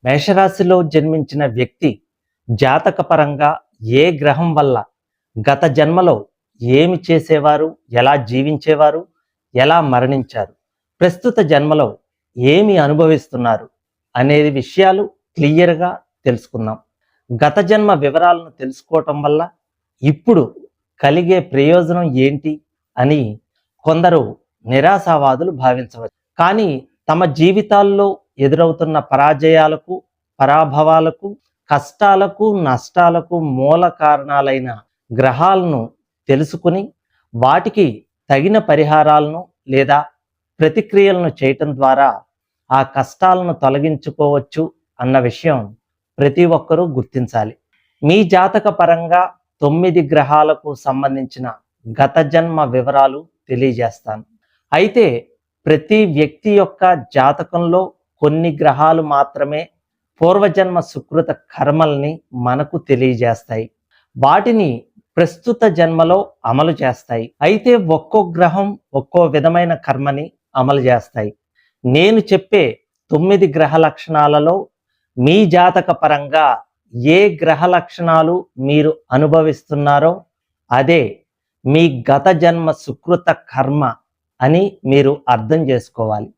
మేషరాశిలో జన్మించిన వ్యక్తి జాతకపరంగా ఏ గ్రహం వల్ల గత జన్మలో ఏమి చేసేవారు, ఎలా జీవించేవారు, ఎలా మరణించారు, ప్రస్తుత జన్మలో ఏమి అనుభవిస్తున్నారు అనేది విషయాలు క్లియర్గా తెలుసుకుందాం. గత జన్మ వివరాలను తెలుసుకోవటం వల్ల ఇప్పుడు కలిగే ప్రయోజనం ఏంటి అని కొందరు నిరాశావాదులు భావించవచ్చు. కానీ తమ జీవితాల్లో ఎదురవుతున్న పరాజయాలకు, పరాభవాలకు, కష్టాలకు, నష్టాలకు మూల కారణాలైన గ్రహాలను తెలుసుకుని వాటికి తగిన పరిహారాలను లేదా ప్రతిక్రియలను చేయటం ద్వారా ఆ కష్టాలను తొలగించుకోవచ్చు అన్న విషయం ప్రతి ఒక్కరూ గుర్తించాలి. మీ జాతక పరంగా 9 గ్రహాలకు సంబంధించిన గత జన్మ వివరాలు తెలియజేస్తాను. అయితే ప్రతి వ్యక్తి యొక్క జాతకంలో కొన్ని గ్రహాలు మాత్రమే పూర్వజన్మ సుకృత కర్మల్ని మనకు తెలియజేస్తాయి. వాటిని ప్రస్తుత జన్మలో అమలు చేస్తాయి. అయితే ఒక్కో గ్రహం ఒక్కో విధమైన కర్మని అమలు చేస్తాయి. నేను చెప్పే 9 గ్రహ లక్షణాలలో మీ జాతక పరంగా ఏ గ్రహ లక్షణాలు మీరు అనుభవిస్తున్నారో అదే మీ గత జన్మ సుకృత కర్మ అని మీరు అర్థం చేసుకోవాలి.